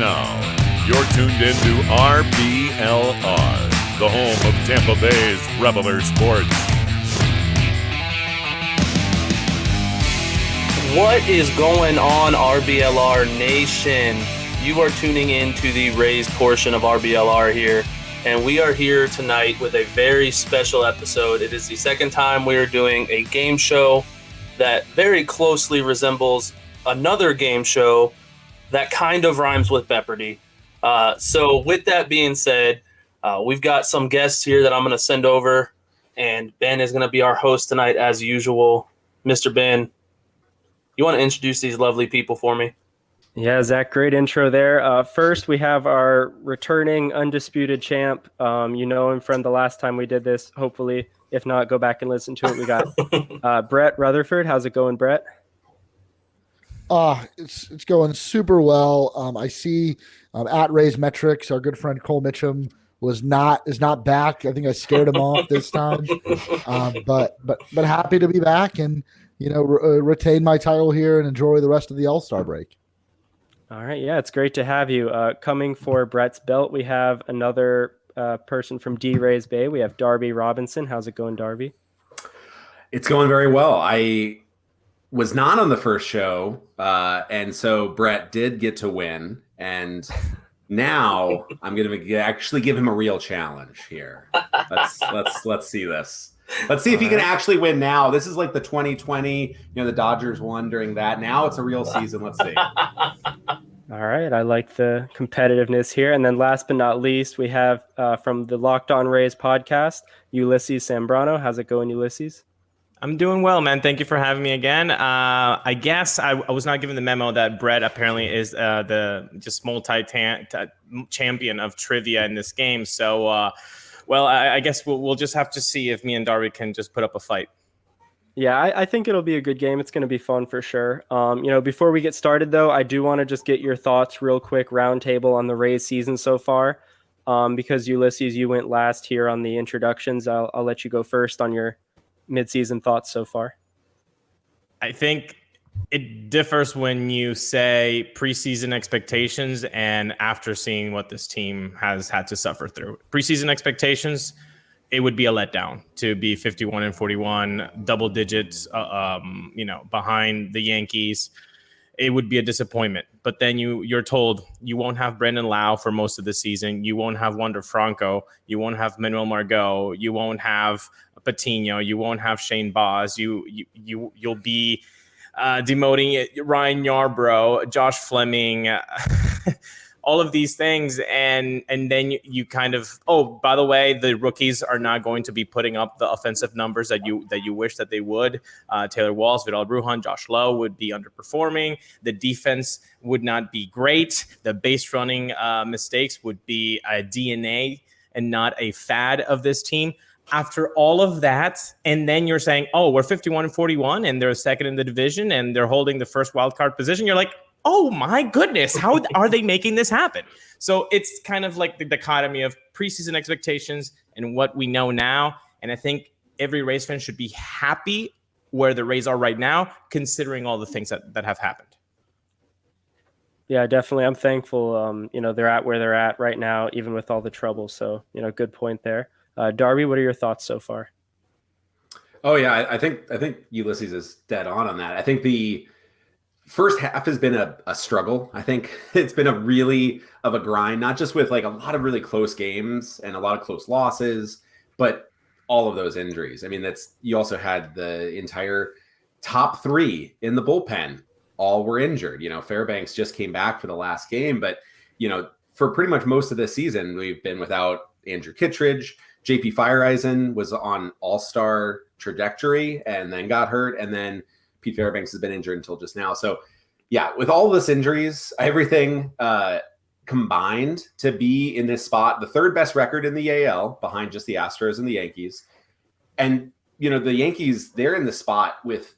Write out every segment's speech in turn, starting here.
now, you're tuned into RBLR, the home of Tampa Bay's Reveler Sports. What is going on, RBLR Nation? You are tuning in to the Rays portion of RBLR here, and we are here tonight with a very special episode. It is the second time we are doing a game show that very closely resembles another game show that kind of rhymes with Jeopardy. So with that being said, we've got some guests here that I'm going to send over, and Ben is going to be our host tonight as usual. Mr. Ben, you want to introduce these lovely people for me? Yeah, Zach, great intro there. First, we have our returning undisputed champ. You know him from the last time we did this, hopefully. If not, go back and listen to it. We got Brett Rutherford. How's it going, Brett? It's going super well. I see at Rays Metrics, our good friend Cole Mitchum is not back. I think I scared him off this time. But happy to be back and retain my title here and enjoy the rest of the All-Star break. All right, yeah, it's great to have you. Coming for Brett's belt, we have another person from D-Rays Bay. We have Darby Robinson. How's it going, Darby? It's going very well. I was not on the first show, and so Brett did get to win, and now I'm going to actually give him a real challenge here. Let's see this. Let's see if he can actually win now. This is like the 2020, the Dodgers won during that. Now it's a real season. Let's see. All right, I like the competitiveness here. And then last but not least, we have from the Locked On Rays podcast, Ulysses Sambrano. How's it going, Ulysses? I'm doing well, man. Thank you for having me again. I guess I was not given the memo that Brett apparently is the just multi-champion of trivia in this game. So, I guess we'll just have to see if me and Darby can just put up a fight. Yeah, I think it'll be a good game. It's going to be fun for sure. Before we get started, though, I do want to just get your thoughts real quick, roundtable on the Rays season so far. Because Ulysses, you went last here on the introductions. I'll let you go first on your midseason thoughts so far. I think it differs when you say preseason expectations and after seeing what this team has had to suffer through. Preseason expectations, it would be a letdown to be 51-41, double digits, behind the Yankees. It would be a disappointment. But then you're told you won't have Brendan Lau for most of the season. You won't have Wander Franco. You won't have Manuel Margot. You won't have Patino. You won't have Shane Baz. You'll be demoting Ryan Yarbrough, Josh Fleming, all of these things, and then you kind of, by the way, the rookies are not going to be putting up the offensive numbers that you wish that they would. Taylor Walls, Vidal Brujan, Josh Lowe would be underperforming. The defense would not be great. The base running mistakes would be a DNA and not a fad of this team. After all of that, and then you're saying, we're 51-41 and they're second in the division and they're holding the first wild card position. You're like, oh my goodness, how are they making this happen? So it's kind of like the dichotomy of preseason expectations and what we know now. And I think every Rays fan should be happy where the Rays are right now, considering all the things that have happened. Yeah, definitely. I'm thankful, they're at where they're at right now, even with all the trouble. So, good point there. Darby, what are your thoughts so far? Oh yeah, I think Ulysses is dead on that. I think the first half has been a struggle. I think it's been a really of a grind, not just with like a lot of really close games and a lot of close losses, but all of those injuries. I mean, you also had the entire top three in the bullpen, all were injured. Fairbanks just came back for the last game, but for pretty much most of this season, we've been without Andrew Kittredge. JP Fireeisen was on all-star trajectory and then got hurt. And then Pete Fairbanks has been injured until just now. So yeah, with all this injuries, everything combined to be in this spot, the third best record in the AL behind just the Astros and the Yankees. And, the Yankees, they're in the spot with,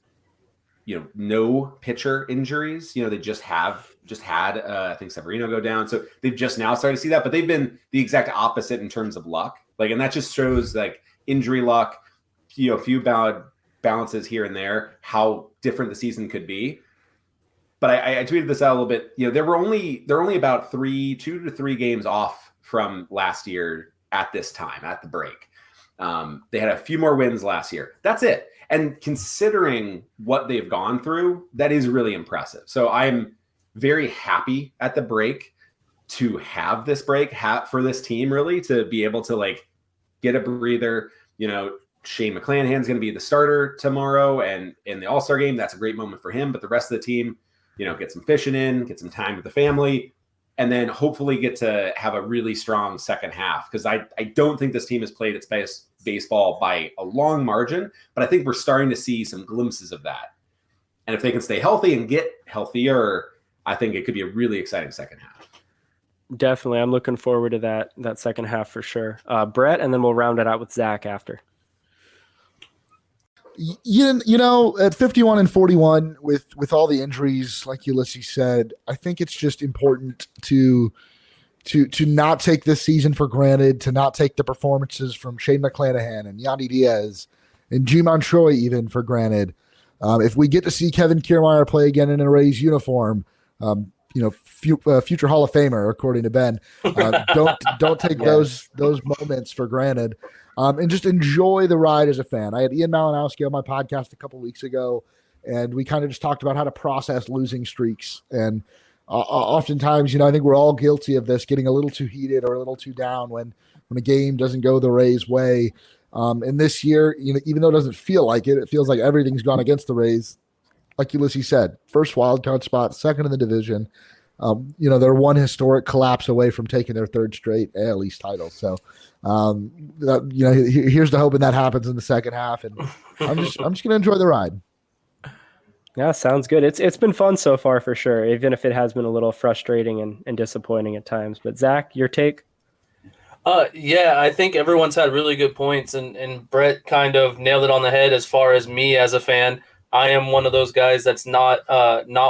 no pitcher injuries. They just had, I think Severino go down. So they've just now started to see that, but they've been the exact opposite in terms of luck. And that just shows injury luck, few balances here and there, how different the season could be. But I tweeted this out a little bit. They're only about 2 to 3 games off from last year at this time, at the break. They had a few more wins last year. That's it. And considering what they've gone through, that is really impressive. So I'm very happy at the break to have this break for this team, really, to be able to like get a breather. Shane McClanahan's going to be the starter tomorrow, and in the All-Star game, that's a great moment for him. But the rest of the team, get some fishing in, get some time with the family, and then hopefully get to have a really strong second half. Because I don't think this team has played its best baseball by a long margin, but I think we're starting to see some glimpses of that. And if they can stay healthy and get healthier, I think it could be a really exciting second half. Definitely. I'm looking forward to that second half for sure. Brett, and then we'll round it out with Zach after. At 51 and 41 with all the injuries, like Ulysses said, I think it's just important to not take this season for granted, to not take the performances from Shane McClanahan and Yandy Diaz and G-Man Choi even for granted. If we get to see Kevin Kiermaier play again in a Rays uniform, future Hall of Famer, according to Ben, don't take those moments for granted. And just enjoy the ride as a fan. I had Ian Malinowski on my podcast a couple weeks ago, and we kind of just talked about how to process losing streaks. And oftentimes, I think we're all guilty of this, getting a little too heated or a little too down when a game doesn't go the Rays' way. And this year, even though it doesn't feel like it, it feels like everything's gone against the Rays. Like Ulysses said, first wild card spot, second in the division. They're one historic collapse away from taking their third straight AL East title. So, here's the hoping that happens in the second half, and I'm just going to enjoy the ride. Yeah, sounds good. It's been fun so far for sure, even if it has been a little frustrating and disappointing at times. But Zach, your take? Yeah, I think everyone's had really good points, and Brett kind of nailed it on the head as far as me as a fan. I am one of those guys that's not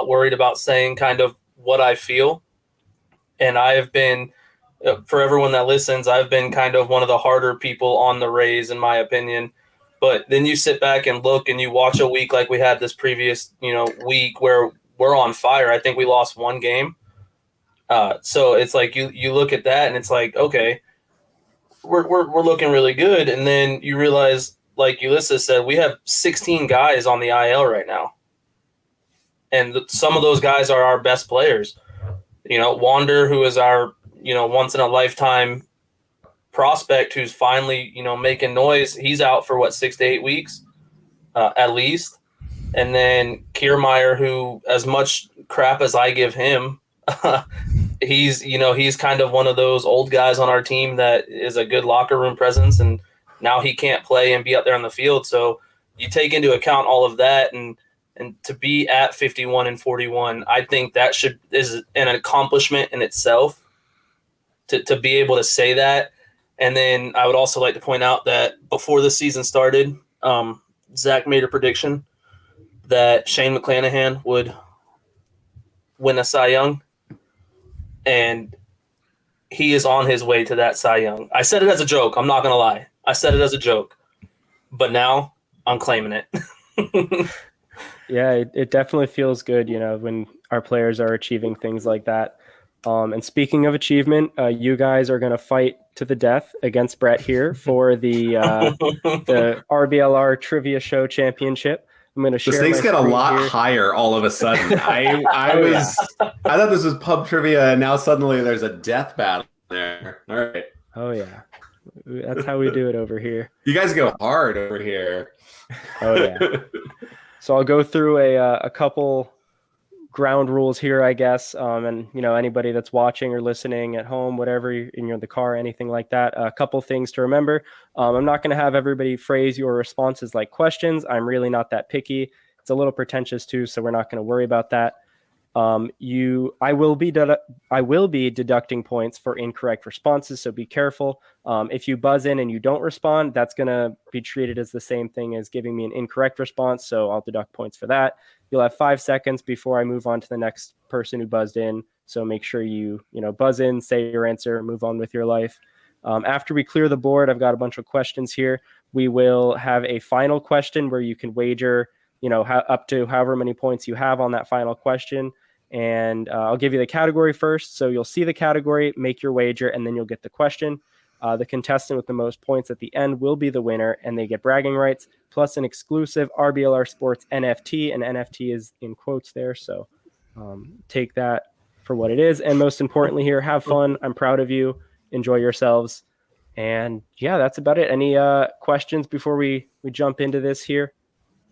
worried about saying kind of what I feel. And I have been, for everyone that listens, I've been kind of one of the harder people on the Rays, in my opinion. But then you sit back and look and you watch a week like we had this previous, week where we're on fire. I think we lost one game. So it's like you look at that and it's like, okay, we're looking really good. And then you realize, like Ulysses said, we have 16 guys on the IL right now. And some of those guys are our best players. Wander, who is our, once in a lifetime prospect who's finally, making noise. He's out for 6 to 8 weeks, at least. And then Kiermaier, who, as much crap as I give him, he's kind of one of those old guys on our team that is a good locker room presence, and now he can't play and be out there on the field. So you take into account all of that, and to be at 51 and 41, I think that is an accomplishment in itself to be able to say that. And then I would also like to point out that before the season started, Zach made a prediction that Shane McClanahan would win a Cy Young, and he is on his way to that Cy Young. I said it as a joke. I'm not going to lie. I said it as a joke, but now I'm claiming it. Yeah, it definitely feels good, when our players are achieving things like that. And speaking of achievement, you guys are going to fight to the death against Brett here for the RBLR Trivia Show Championship. I'm going to share. The stakes get a lot here. Higher all of a sudden. I thought this was pub trivia, and now suddenly there's a death battle there. All right. Oh yeah, that's how we do it over here. You guys go hard over here. Oh yeah. So I'll go through a couple ground rules here, I guess. And anybody that's watching or listening at home, whatever, in the car, anything like that, a couple things to remember. I'm not going to have everybody phrase your responses like questions. I'm really not that picky. It's a little pretentious too, so we're not going to worry about that. I will be deducting points for incorrect responses, so be careful. If you buzz in and you don't respond, that's going to be treated as the same thing as giving me an incorrect response, so I'll deduct points for that. You'll have 5 seconds before I move on to the next person who buzzed in, so make sure you buzz in, say your answer, move on with your life. After we clear the board, I've got a bunch of questions here. We will have a final question where you can wager up to however many points you have on that final question. And I'll give you the category first. So you'll see the category, make your wager, and then you'll get the question. The contestant with the most points at the end will be the winner, and they get bragging rights, plus an exclusive RBLR Sports NFT, and NFT is in quotes there. So take that for what it is. And most importantly here, have fun. I'm proud of you. Enjoy yourselves. And yeah, that's about it. Any questions before we jump into this here?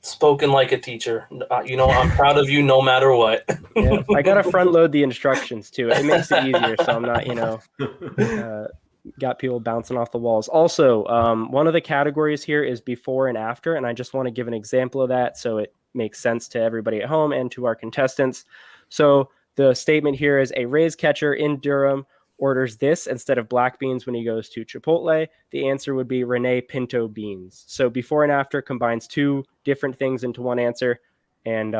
Spoken like a teacher. I'm proud of you no matter what. Yeah, I got to front load the instructions too. It makes it easier. So I'm not, got people bouncing off the walls. Also, one of the categories here is before and after. And I just want to give an example of that so it makes sense to everybody at home and to our contestants. So the statement here is a Rays catcher in Durham orders this instead of black beans when he goes to Chipotle. The answer would be Rene Pinto beans. So before and after combines two different things into one answer. And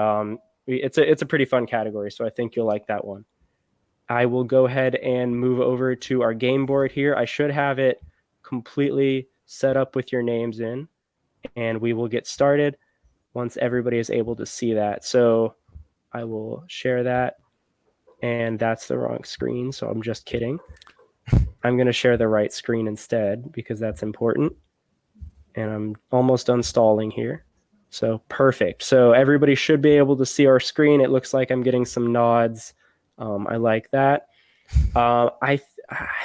it's a pretty fun category. So I think you'll like that one. I will go ahead and move over to our game board here. I should have it completely set up with your names in, and we will get started once everybody is able to see that. So I will share that, and that's the wrong screen, so I'm just kidding. I'm going to share the right screen instead because that's important, and I'm almost unstalling here. So perfect. So everybody should be able to see our screen. It looks like I'm getting some nods. I like that. I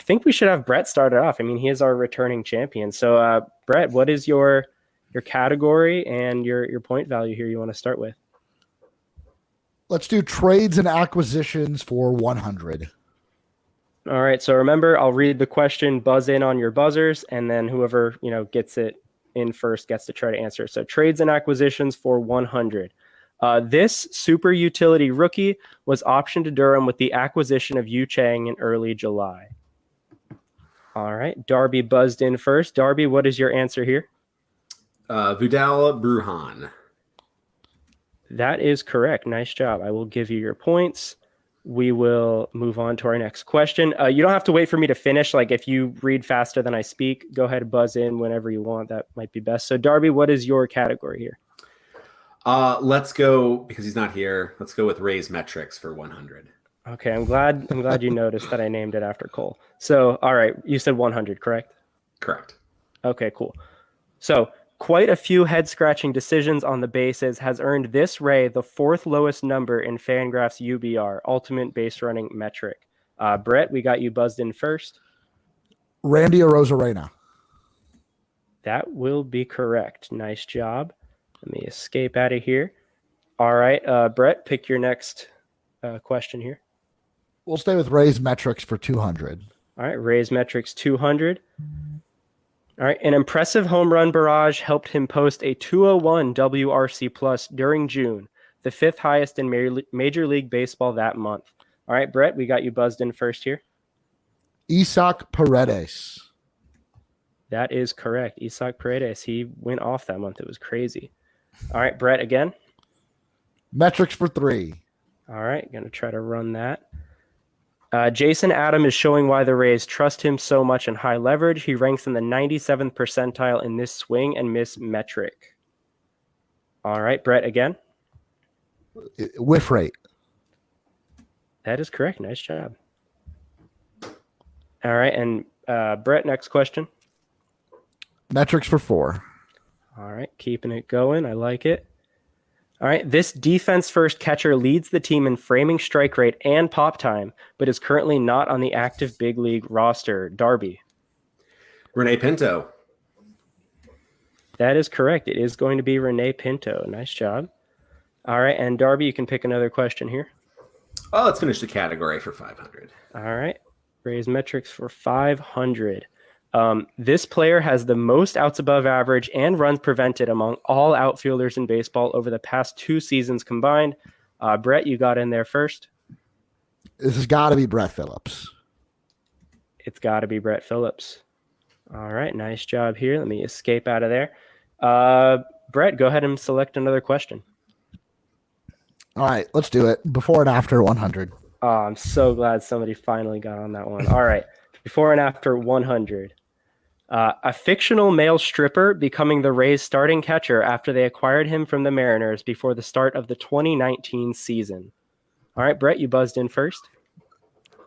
think we should have Brett started off. I mean, he is our returning champion. So, Brett, what is your category and your point value here you want to start with? Let's do trades and acquisitions for 100. All right. So remember, I'll read the question, buzz in on your buzzers, and then whoever gets it in first gets to try to answer. So trades and acquisitions for 100. This super utility rookie was optioned to Durham with the acquisition of Yu Chang in early July. All right. Darby buzzed in first. Darby, what is your answer here? Vidal Brujan. That is correct. Nice job. I will give you your points. We will move on to our next question. You don't have to wait for me to finish. Like if you read faster than I speak, go ahead and buzz in whenever you want. That might be best. So Darby, what is your category here? Let's go, because he's not here, let's go with Ray's metrics for 100. Okay, I'm glad you noticed that I named it after Cole. So, all right, you said 100, correct? Correct. Okay, cool. So, quite a few head-scratching decisions on the bases has earned this Ray the fourth lowest number in Fangraph's UBR, Ultimate Base Running Metric. Brett, we got you buzzed in first. Randy Arozarena. That will be correct. Nice job. Let me escape out of here. All right, Brett, pick your next question here. We'll stay with Ray's metrics for 200. All right, Ray's metrics 200. All right, an impressive home run barrage helped him post a 201 WRC plus during June, the fifth highest in Major League Baseball that month. All right, Brett, we got you buzzed in first here. Isaac Paredes. That is correct. Isaac Paredes, he went off that month. It was crazy. All right, Brett, again. Metrics for 3. All right, going to try to run that. Jason Adam is showing why the Rays trust him so much in high leverage. He ranks in the 97th percentile in this swing and miss metric. All right, Brett, again. Whiff rate. That is correct. Nice job. All right, and Brett, next question. Metrics for 4. All right, keeping it going. I like it. All right, this defense-first catcher leads the team in framing strike rate and pop time, but is currently not on the active big league roster. Darby. Rene Pinto. That is correct. It is going to be Rene Pinto. Nice job. All right, and Darby, you can pick another question here. Oh, let's finish the category for 500. All right, Rays metrics for 500. This player has the most outs above average and runs prevented among all outfielders in baseball over the past 2 seasons combined. Brett, you got in there first. This has got to be Brett Phillips. It's got to be Brett Phillips. All right, nice job here. Let me escape out of there. Brett, go ahead and select another question. All right, let's do it. Before and after 100. Oh, I'm so glad somebody finally got on that one. All right, before and after 100. A fictional male stripper becoming the Rays' starting catcher after they acquired him from the Mariners before the start of the 2019 season. All right, Brett, you buzzed in first.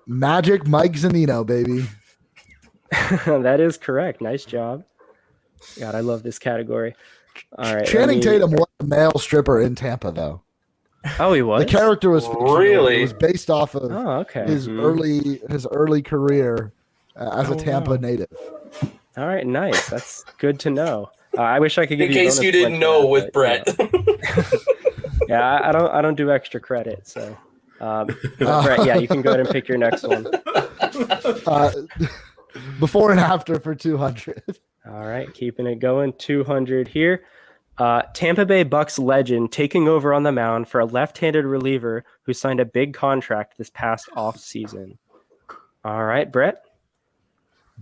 Magic Mike Zunino, baby. That is correct. Nice job. God, I love this category. All right. Channing Tatum was a male stripper in Tampa, though. Oh, he was? The character was fictional. Really? It was based off of okay. his early career as a Tampa native. All right, nice. That's good to know. I wish I could give in you. In case you didn't know with Brett. Yeah, I don't do extra credit, so. Brett, yeah, you can go ahead and pick your next one. Before and after for 200. All right, keeping it going. 200 here. Tampa Bay Bucks legend taking over on the mound for a left-handed reliever who signed a big contract this past offseason. All right, Brett.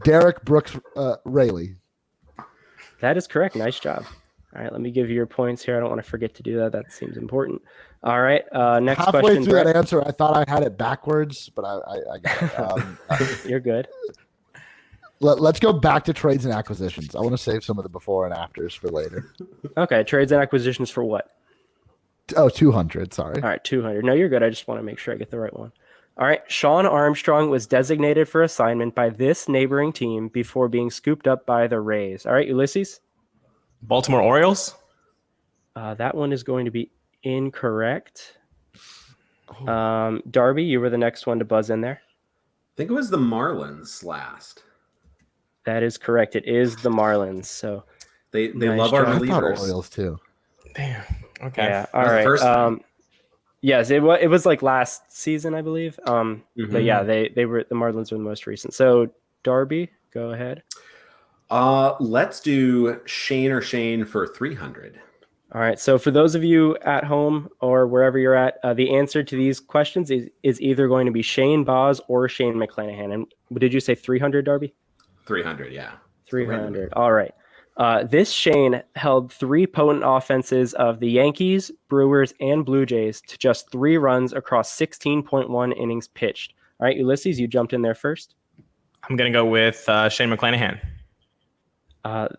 Derek Brooks Raley. That is correct. Nice job. All right, let me give you your points here. I don't want to forget to do that. That seems important. All right, next Halfway question. Through Brett. that answer, I thought I had it backwards, but I got it. You're good. Let's go back to trades and acquisitions. I want to save some of the before and afters for later. Okay, trades and acquisitions for what? Oh, 200. Sorry. All right, 200. No, you're good. I just want to make sure I get the right one. All right, Sean Armstrong was designated for assignment by this neighboring team before being scooped up by the Rays. All right, Ulysses? Baltimore Orioles? That one is going to be incorrect. Darby, you were the next one to buzz in there. I think it was the Marlins last. That is correct. It is the Marlins. So they nice love our job. I thought relievers. Orioles too. Damn. Okay. Yeah. That All was the right. first time. Yes, it was like last season, I believe. But yeah, they were the Marlins were the most recent. So Darby, go ahead. Let's do Shane for 300. All right. So for those of you at home or wherever you're at, the answer to these questions is either going to be Shane Boz or Shane McClanahan. And did you say 300, Darby? 300, yeah. 300. All right. This Shane held 3 potent offenses of the Yankees, Brewers, and Blue Jays to just 3 runs across 16.1 innings pitched. All right, Ulysses, you jumped in there first. I'm going to go with Shane McClanahan.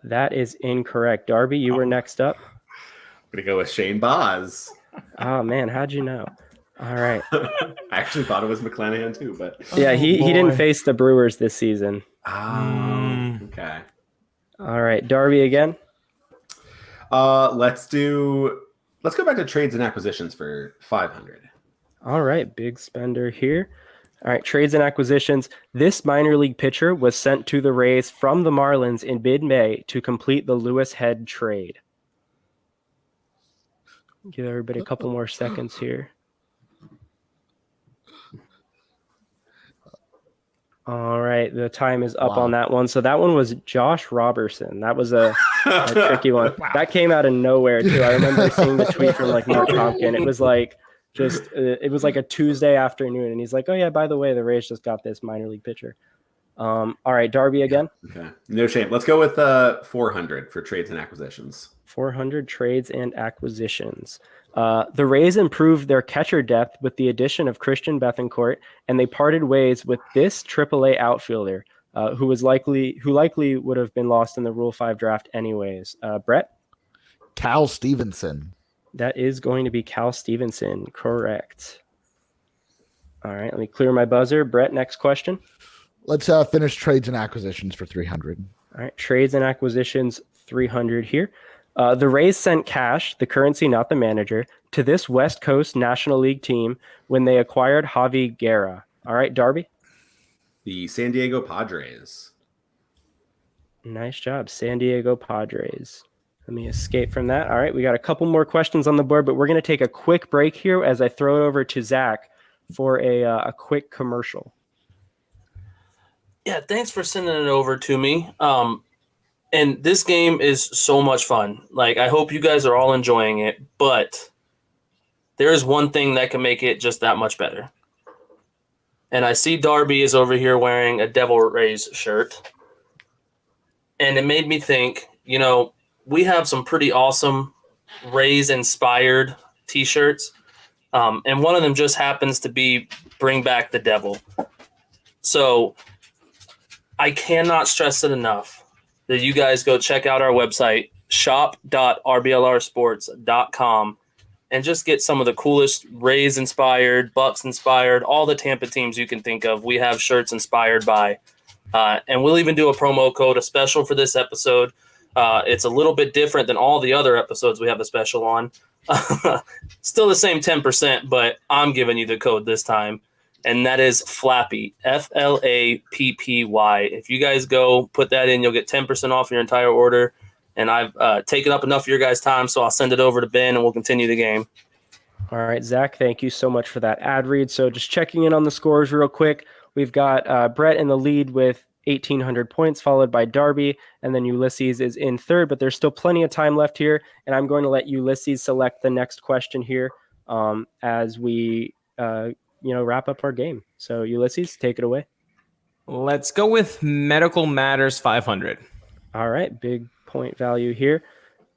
That is incorrect. Darby, you were next up. I'm going to go with Shane Boz. Oh, man, how'd you know? All right. I actually thought it was McClanahan too, but... Yeah, he didn't face the Brewers this season. Okay. All right, Darby again. Let's go back to trades and acquisitions for 500. All right, big spender here. All right, trades and acquisitions. This minor league pitcher was sent to the Rays from the Marlins in mid-May to complete the Lewis Head trade. Give everybody a couple more seconds here. All right, the time is up on that one. So that one was Josh Robertson. That was a tricky one. Wow. That came out of nowhere too. I remember seeing the tweet from like Mark Tompkin. It was like it was like a Tuesday afternoon, and he's like, "Oh yeah, by the way, the Rays just got this minor league pitcher." All right, Darby again. Okay, no shame. Let's go with 400 for trades and acquisitions. 400 trades and acquisitions. The Rays improved their catcher depth with the addition of Christian Bethancourt, and they parted ways with this AAA outfielder, who likely would have been lost in the Rule 5 draft anyways. Brett? Cal Stevenson. That is going to be Cal Stevenson, correct. All right, let me clear my buzzer. Brett, next question. Let's finish trades and acquisitions for 300. All right, trades and acquisitions, 300 here. The Rays sent cash, the currency, not the manager, to this West Coast National League team when they acquired Javi Guerra. All right, Darby? The San Diego Padres. Nice job, San Diego Padres. Let me escape from that. All right, we got a couple more questions on the board, but we're going to take a quick break here as I throw it over to Zach for a quick commercial. Yeah, thanks for sending it over to me. And this game is so much fun. Like, I hope you guys are all enjoying it, but there is one thing that can make it just that much better. And I see Darby is over here wearing a Devil Rays shirt. And it made me think, we have some pretty awesome Rays-inspired T-shirts. And one of them just happens to be Bring Back the Devil. So I cannot stress it enough that you guys go check out our website, shop.rblrsports.com, and just get some of the coolest Rays inspired, Bucks inspired, all the Tampa teams you can think of. We have shirts inspired by. And we'll even do a promo code, a special for this episode. It's a little bit different than all the other episodes we have a special on. Still the same 10%, but I'm giving you the code this time. And that is FLAPPY, FLAPPY. If you guys go put that in, you'll get 10% off your entire order. And I've taken up enough of your guys' time, so I'll send it over to Ben and we'll continue the game. All right, Zach, thank you so much for that ad read. So just checking in on the scores real quick. We've got Brett in the lead with 1,800 points, followed by Darby, and then Ulysses is in third, but there's still plenty of time left here, and I'm going to let Ulysses select the next question here as we wrap up our game. So Ulysses, take it away. Let's go with Medical Matters 500. All right, big point value here.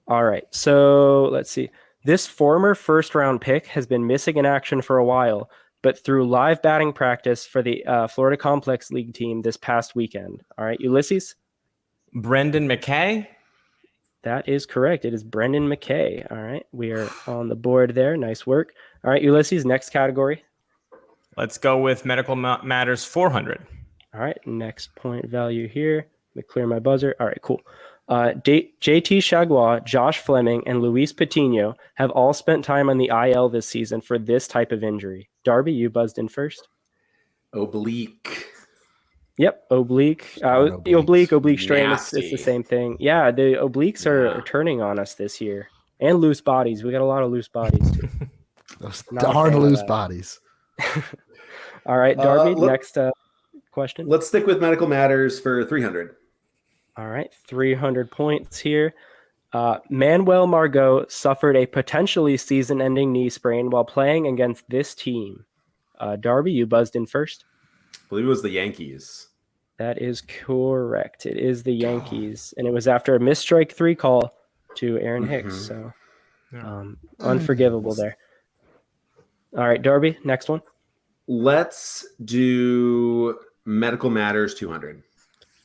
All right, so let's see. This former first-round pick has been missing in action for a while, but through live batting practice for the Florida Complex League team this past weekend. All right, Ulysses? Brendan McKay? That is correct. It is Brendan McKay. All right, we are on the board there. Nice work. All right, Ulysses, next category. Let's go with Medical Matters 400. All right, next point value here. Let me clear my buzzer. All right, cool. JT Chagua, Josh Fleming, and Luis Patino have all spent time on the IL this season for this type of injury. Darby, you buzzed in first. Oblique. Yep, oblique. Oblique strain. It's Nasty. the same thing. Yeah, the obliques are turning on us this year. And loose bodies. We got a lot of loose bodies, too. Those Not a darn fan of loose that. bodies. All right, Darby, next question. Let's stick with Medical Matters for 300. All right, 300 points here. Manuel Margot suffered a potentially season-ending knee sprain while playing against this team. Darby, you buzzed in first. I believe it was the Yankees. That is correct. It is the Yankees, and it was after a missed strike 3 call to Aaron Hicks. So unforgivable there. All right, Darby, next one. Let's do Medical Matters 200.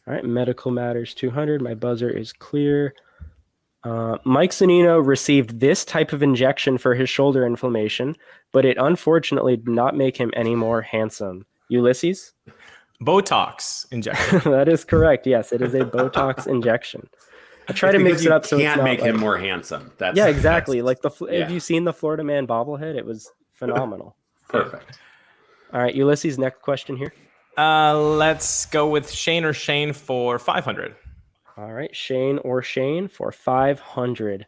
All right, Medical Matters 200. My buzzer is clear. Mike Zunino received this type of injection for his shoulder inflammation, but it unfortunately did not make him any more handsome. Ulysses? Botox injection. That is correct. Yes, it is a Botox injection. I try to mix it up so it's can't not make like, him more handsome. yeah, exactly. Like have you seen the Florida Man bobblehead? It was phenomenal. Perfect. All right, Ulysses, next question here. Let's go with Shane or Shane for 500. All right, Shane or Shane for 500.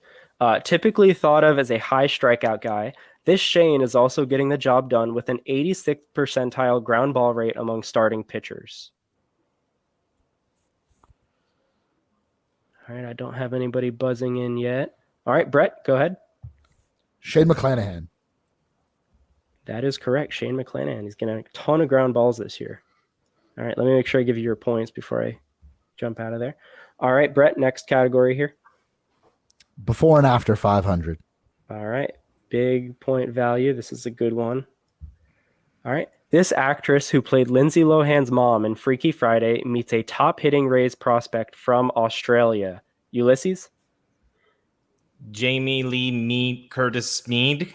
Typically thought of as a high strikeout guy, this Shane is also getting the job done with an 86th percentile ground ball rate among starting pitchers. All right, I don't have anybody buzzing in yet. All right, Brett, go ahead. Shane McClanahan. That is correct, Shane McClanahan. He's getting a ton of ground balls this year. All right, let me make sure I give you your points before I jump out of there. All right, Brett, next category here. Before and after 500. All right, big point value. This is a good one. All right, this actress who played Lindsay Lohan's mom in Freaky Friday meets a top-hitting Rays prospect from Australia. Ulysses? Jamie Lee Curtis Mead.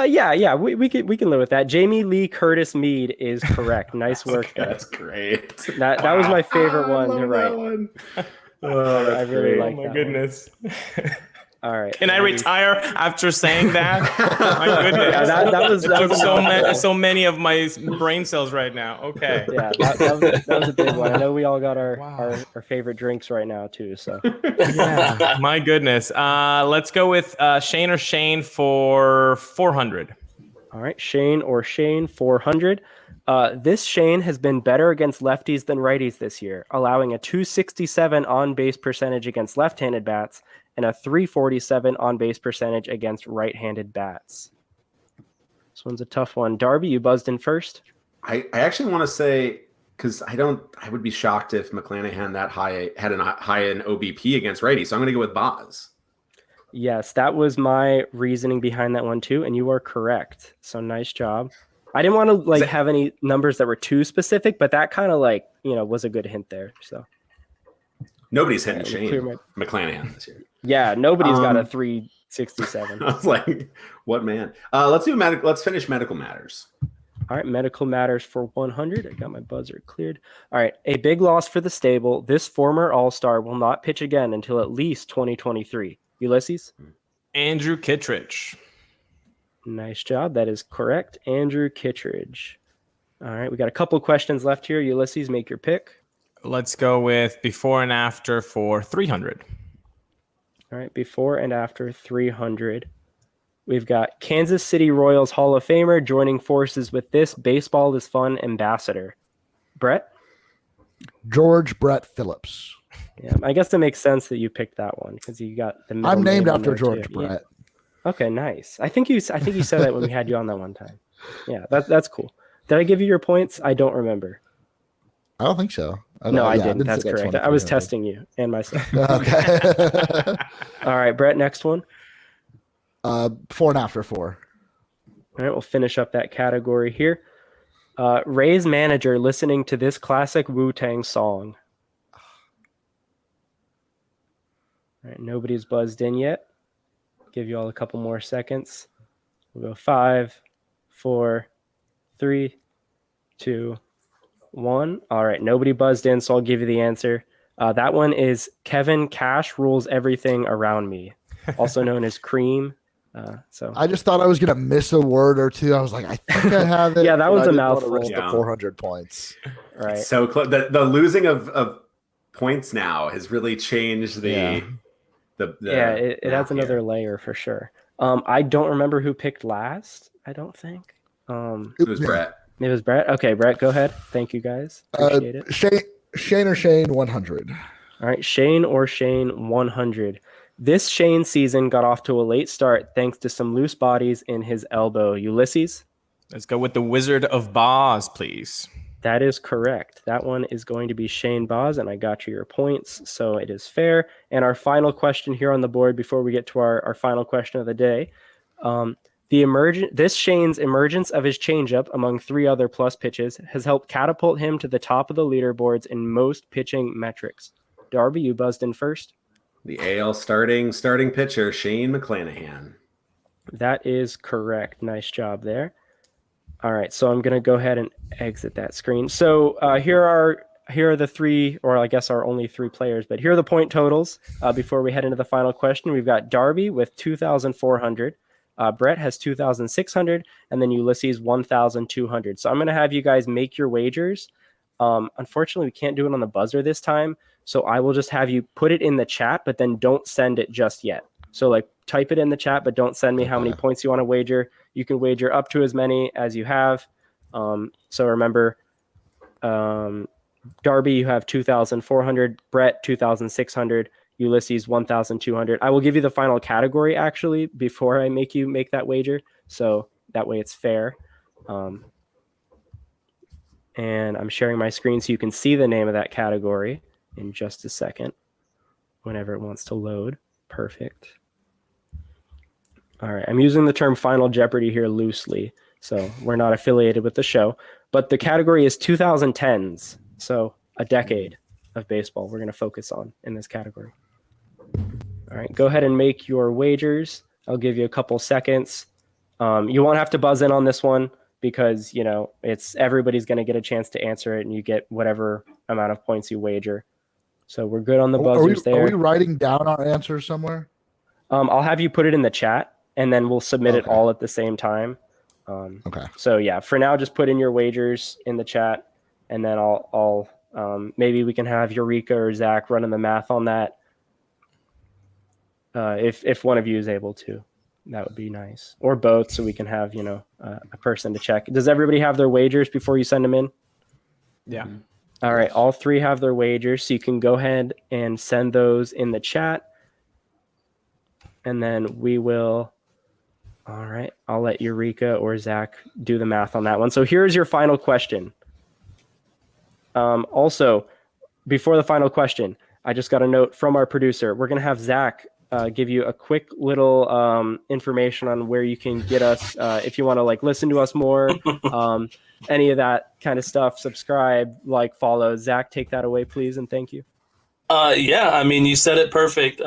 Yeah, we can live with that. Jamie Lee Curtis Mead is correct. Nice work. That's great. That was my favorite one to write. Oh, I really like Oh my that goodness. All right. Can I retire after saying that? My goodness. Yeah, that was so many of my brain cells right now. Okay. Yeah, that was a big one. I know we all got our favorite drinks right now too. So Yeah. My goodness. Let's go with Shane or Shane for 400. all right, Shane or Shane 400. This Shane has been better against lefties than righties this year, allowing a 267 on-base percentage against left-handed bats and a 347 on-base percentage against right-handed bats. This one's a tough one. Darby, you buzzed in first. I actually want to say, because I would be shocked if McClanahan had a high in OBP against righty. So I'm going to go with Boz. Yes, that was my reasoning behind that one too, and you are correct. So nice job. I didn't want to have any numbers that were too specific, but that kind of was a good hint there. So Nobody's hitting Let me clear Shane McClanahan this year. Yeah, nobody's got a 367. I was like, what man? Let's finish medical matters. All right, medical matters for 100. I got my buzzer cleared. All right, a big loss for the stable. This former All-Star will not pitch again until at least 2023. Ulysses? Andrew Kittredge. Nice job. That is correct. Andrew Kittredge. All right, we got a couple questions left here. Ulysses, make your pick. Let's go with before and after for 300. All right, before and after 300. We've got Kansas City Royals Hall of Famer joining forces with this Baseball is Fun ambassador. Brett? George Brett Phillips. Yeah, I guess it makes sense that you picked that one because you got the middle I'm named name in after there, George too. Brett. Yeah. Okay, nice. I think you said that when we had you on that one time. Yeah, that's cool. Did I give you your points? I don't remember. I don't think so. No, I didn't. say That's correct. 23, I was think. testing you and myself. Okay. All right, Brett, next one. Before and after 4. All right, we'll finish up that category here. Ray's manager listening to this classic Wu-Tang song. All right, nobody's buzzed in yet. Give you all a couple more seconds. We'll go 5, 4, 3, 2, 1. All right, nobody buzzed in, so I'll give you the answer. That one is Kevin Cash Rules Everything Around Me, also known as Cream. So I just thought I was gonna miss a word or two. I was like, I think I have it. Yeah, that but one's I a didn't wanna mouthful. risk Yeah. the 400 points. right. So close. The losing of points now has really changed the. Yeah. It adds another layer for sure. I don't remember who picked last. I don't think. It was Brett. It was Brett. Okay, Brett, go ahead. Thank you guys. Appreciate it. Shane or Shane 100. All right, Shane or Shane 100. This Shane season got off to a late start thanks to some loose bodies in his elbow. Ulysses? Let's go with the Wizard of Boz, please. That is correct. That one is going to be Shane Boz, and I got you your points, so it is fair. And our final question here on the board before we get to our final question of the day. This Shane's emergence of his changeup among 3 other plus pitches has helped catapult him to the top of the leaderboards in most pitching metrics. Darby, you buzzed in first. The AL starting pitcher, Shane McClanahan. That is correct. Nice job there. All right, so I'm going to go ahead and exit that screen. So here are the 3, or I guess our only 3 players, but here are the point totals before we head into the final question. We've got Darby with 2,400. Brett has 2,600, and then Ulysses 1,200. So I'm going to have you guys make your wagers. Unfortunately, we can't do it on the buzzer this time, so I will just have you put it in the chat, but then don't send it just yet. So like type it in the chat, but don't send me how many points you want to wager. You can wager up to as many as you have. So remember, Darby, you have 2,400. Brett, 2,600. Ulysses, 1,200. I will give you the final category actually before I make you make that wager, so that way it's fair. And I'm sharing my screen so you can see the name of that category in just a second whenever it wants to load. Perfect. All right, I'm using the term Final Jeopardy here loosely, so we're not affiliated with the show, but the category is 2010s, so a decade of baseball we're going to focus on in this category. All right, go ahead and make your wagers. I'll give you a couple seconds. You won't have to buzz in on this one because, it's everybody's going to get a chance to answer it, and you get whatever amount of points you wager. So we're good on the buzzers there. Are we writing down our answers somewhere? I'll have you put it in the chat, and then we'll submit it all at the same time. Okay. So yeah, for now, just put in your wagers in the chat, and then I'll maybe we can have Eureka or Zach running the math on that. If one of you is able to, that would be nice, or both, so we can have a person to check. Does everybody have their wagers before you send them in? Yeah. All right, all 3 have their wagers, so you can go ahead and send those in the chat, and then we will. All right, I'll let Eureka or Zach do the math on that one. So here's your final question. Also, before the final question, I just got a note from our producer. We're going to have Zach give you a quick little information on where you can get us if you want to listen to us more, any of that kind of stuff. Subscribe, follow. Zach, take that away, please, and thank you. Yeah, I mean, you said it perfect.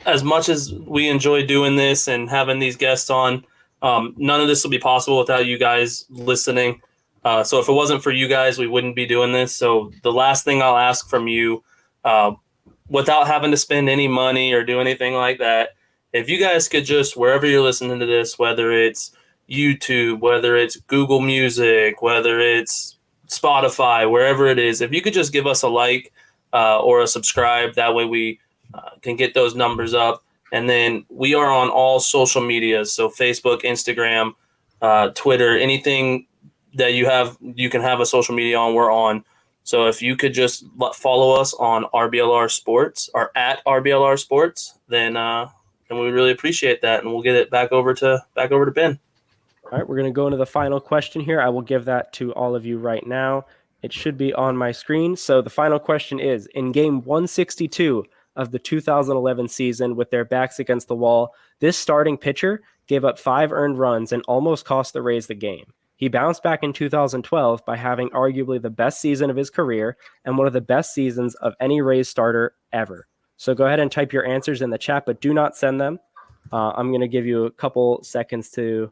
As much as we enjoy doing this and having these guests on, none of this would be possible without you guys listening. So if it wasn't for you guys, we wouldn't be doing this. So the last thing I'll ask from you, without having to spend any money or do anything like that, if you guys could just, wherever you're listening to this, whether it's YouTube, whether it's Google Music, whether it's Spotify, wherever it is, if you could just give us a like or a subscribe, that way we can get those numbers up. And then we are on all social medias, so Facebook, Instagram, Twitter, anything that you can have a social media on, we're on. So if you could just follow us on RBLR Sports or at RBLR Sports, then we really appreciate that, and we'll get it back over to Ben. All right, we're going to go into the final question here. I will give that to all of you right now. It should be on my screen. So the final question is, in game 162 of the 2011 season, with their backs against the wall, this starting pitcher gave up 5 earned runs and almost cost the Rays the game. He bounced back in 2012 by having arguably the best season of his career and one of the best seasons of any Rays starter ever. So go ahead and type your answers in the chat, but do not send them. I'm going to give you a couple seconds to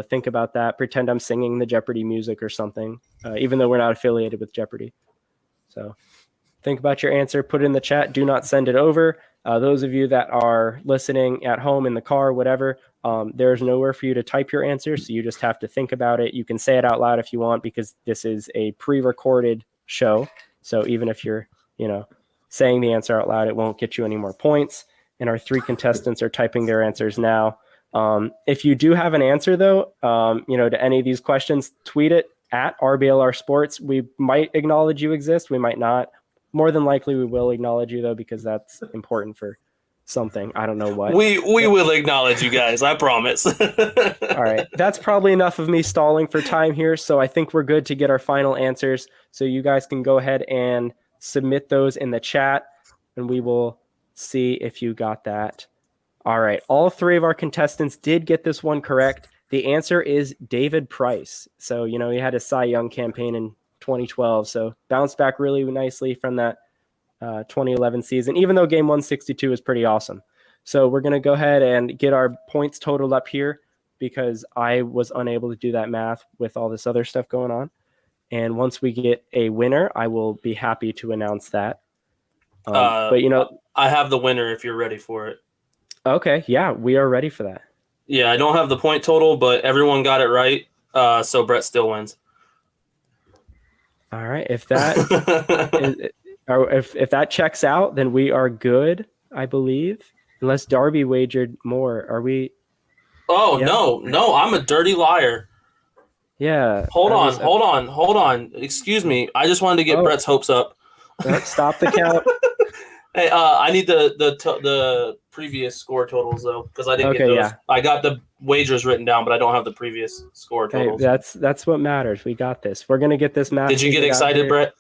think about that. Pretend I'm singing the Jeopardy music or something, even though we're not affiliated with Jeopardy. So think about your answer, put it in the chat. Do not send it over. Those of you that are listening at home, in the car, whatever, there's nowhere for you to type your answer, so you just have to think about it. You can say it out loud if you want, because this is a pre-recorded show. So even if you're, saying the answer out loud, it won't get you any more points. And our 3 contestants are typing their answers now. If you do have an answer, though, to any of these questions, tweet it at RBLR Sports. We might acknowledge you exist. We might not. More than likely, we will acknowledge you, though, because that's important for something. I don't know what. We will acknowledge you guys. I promise. All right. That's probably enough of me stalling for time here. So I think we're good to get our final answers. So you guys can go ahead and submit those in the chat, and we will see if you got that. All right. All 3 of our contestants did get this one correct. The answer is David Price. So, he had a Cy Young campaign in 2012. So bounced back really nicely from that 2011 season, even though game 162 is pretty awesome. So we're going to go ahead and get our points totaled up here, because I was unable to do that math with all this other stuff going on. And once we get a winner, I will be happy to announce that. But I have the winner if you're ready for it. Okay. Yeah, we are ready for that. Yeah, I don't have the point total, but everyone got it right. So Brett still wins. All right. If that if that checks out, then we are good, I believe. Unless Darby wagered more. Are we? Oh, yeah. No, I'm a dirty liar. Yeah. Hold on. Excuse me. I just wanted to get Brett's hopes up. Stop the count. Hey, I need the previous score totals, though, because I didn't get those. Yeah. I got the wagers written down, but I don't have the previous score totals. Hey, that's what matters. We got this. We're going to get this match. Did you get excited, Brett?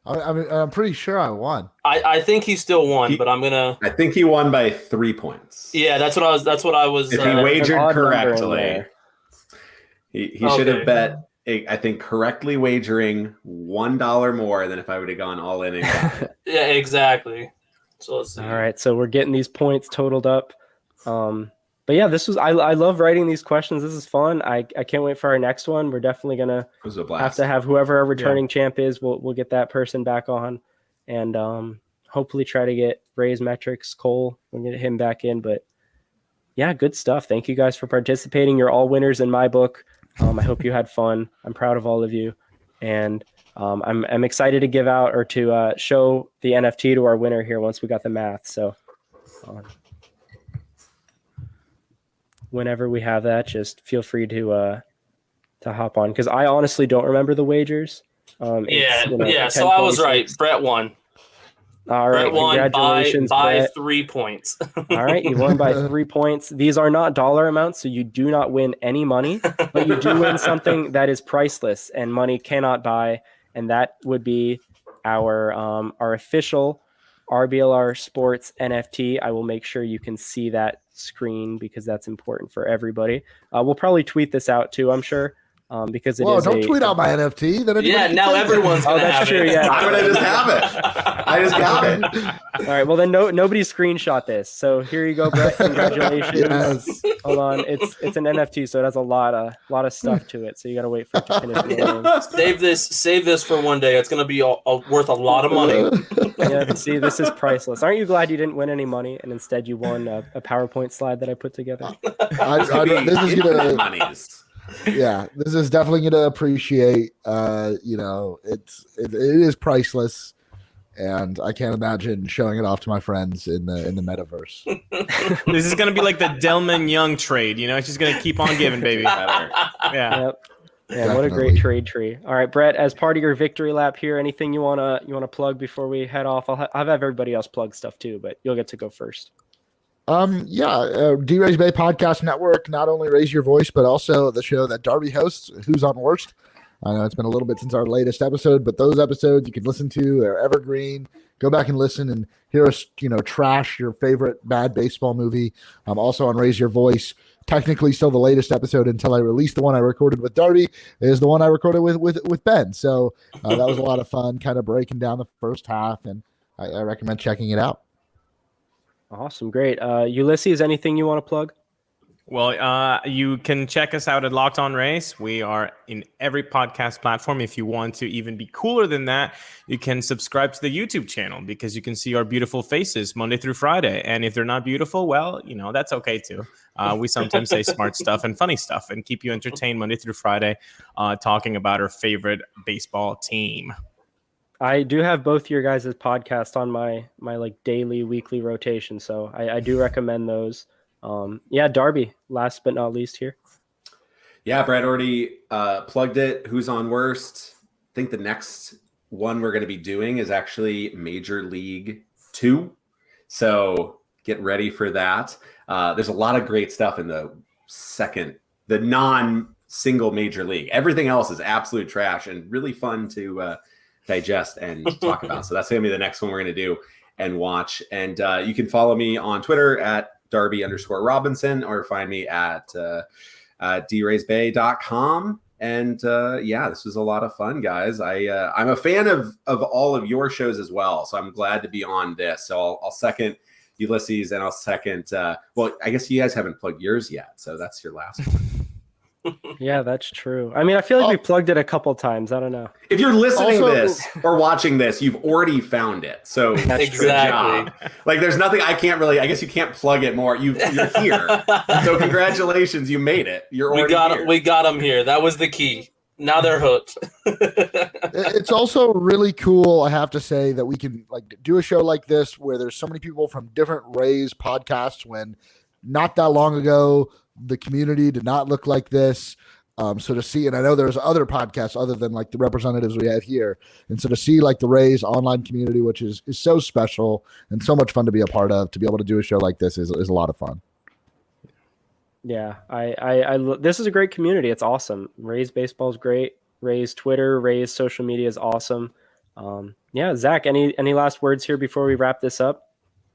I'm pretty sure I won. I think he still won, but I'm gonna. I think he won by 3 points. Yeah, that's what I was. If he wagered correctly, he should have bet. I think correctly wagering $1 more than if I would have gone all in. Yeah, exactly. So let's see. All right, so we're getting these points totaled up. But yeah, this was I love writing these questions. This is fun. I can't wait for our next one. We're definitely gonna have to have whoever our returning champ is. We'll get that person back on, and hopefully try to get Ray's Metrics Cole. We'll get him back in. But yeah, good stuff. Thank you guys for participating. You're all winners in my book. I hope you had fun. I'm proud of all of you, and I'm excited to give out or to show the NFT to our winner here once we got the math. So. Whenever we have that, just feel free to hop on, because I honestly don't remember the wagers. So I was right. Brett won. All right, Brett won congratulations, by Brett. 3 points. All right, you won by 3 points. These are not dollar amounts, so you do not win any money, but you do win something that is priceless and money cannot buy, and that would be our official RBLR Sports NFT. I will make sure you can see that screen because that's important for everybody. We'll probably tweet this out too, I'm sure. because it Whoa, is don't tweet out my NFT. Then Yeah, now everyone's Oh, gonna that's have true. it. Yeah. Why would I just have it? I just got it. All right. Well, then nobody screenshot this. So here you go, Brett. Congratulations. Yes. Hold on. It's an NFT, so it has a lot of stuff to it. So you got to wait for it to finish loading. Save this for one day. It's gonna be worth a lot of money. Yeah. See, this is priceless. Aren't you glad you didn't win any money and instead you won a PowerPoint slide that I put together? This is Infinite gonna. monies. Yeah, this is definitely going to appreciate. It is priceless, and I can't imagine showing it off to my friends in the metaverse. This is gonna be like the Delman Young trade. It's just gonna keep on giving, baby. Yeah. Yep. Yeah, what a great Definitely. trade tree. All right, Brett, as part of your victory lap here, anything you wanna plug before we head off? I'll have everybody else plug stuff too, but you'll get to go first. D-Rays Bay Podcast Network, not only Raise Your Voice, but also the show that Darby hosts, Who's on Worst. I know it's been a little bit since our latest episode, but those episodes you can listen to, they're evergreen. Go back and listen and hear us, trash your favorite bad baseball movie. Also on Raise Your Voice, technically still the latest episode until I released the one I recorded with Darby is the one I recorded with Ben. So that was a lot of fun, kind of breaking down the first half, and I recommend checking it out. Awesome, great. Ulysses, anything you want to plug? Well, you can check us out at Locked On Race. We are in every podcast platform. If you want to even be cooler than that, you can subscribe to the YouTube channel because you can see our beautiful faces Monday through Friday. And if they're not beautiful, well, that's okay too. We sometimes say smart stuff and funny stuff and keep you entertained Monday through Friday, talking about our favorite baseball team. I do have both your guys' podcasts on my like daily, weekly rotation, so I do recommend those. Darby, last but not least here. Yeah, Brad already plugged it. Who's on Worst? I think the next one we're going to be doing is actually Major League 2. So get ready for that. There's a lot of great stuff in the non-single Major League. Everything else is absolute trash and really fun to digest and talk about. So that's going to be the next one we're going to do and watch. And you can follow me on Twitter at Darby_Robinson or find me at draysbay.com. And this was a lot of fun, guys. I'm a fan of all of your shows as well. So I'm glad to be on this. So I'll second Ulysses and I'll second, I guess you guys haven't plugged yours yet. So that's your last one. Yeah, that's true. I mean, I feel like we plugged it a couple times. I don't know. If you're listening Also- to this or watching this, you've already found it. So Exactly. good job. Like, there's nothing I can't really. I guess you can't plug it more. You're here. So congratulations, you made it. You're already here. We got them here. That was the key. Now they're hooked. It's also really cool, I have to say, that we can do a show like this where there's so many people from different Rays podcasts when not that long ago the community did not look like this. So to see, and I know there's other podcasts other than the representatives we have here. And so to see the Rays online community, which is so special and so much fun to be a part of, to be able to do a show like this is a lot of fun. Yeah, this is a great community. It's awesome. Rays baseball is great. Rays Twitter, Rays social media is awesome. Zach, any last words here before we wrap this up?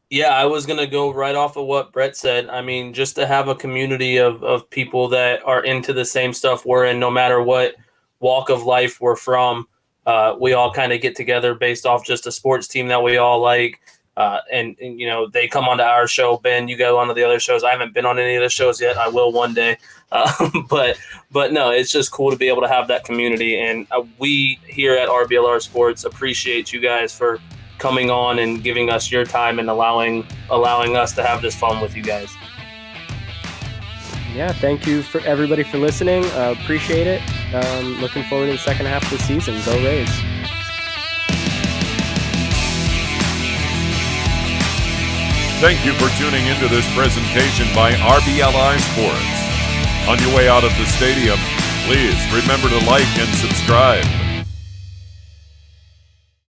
Yeah, I was going to go right off of what Brett said. I mean, just to have a community of people that are into the same stuff we're in, no matter what walk of life we're from, we all kind of get together based off just a sports team that we all like. And they come onto our show. Ben, you go onto the other shows. I haven't been on any of the shows yet. I will one day. But no, it's just cool to be able to have that community. And we here at RBLR Sports appreciate you guys for coming on and giving us your time and allowing us to have this fun with you guys. Yeah, thank you for everybody for listening. Appreciate it. Looking forward to the second half of the season. Go Rays. Thank you for tuning into this presentation by RBLR Sports. On your way out of the stadium, please remember to like and subscribe.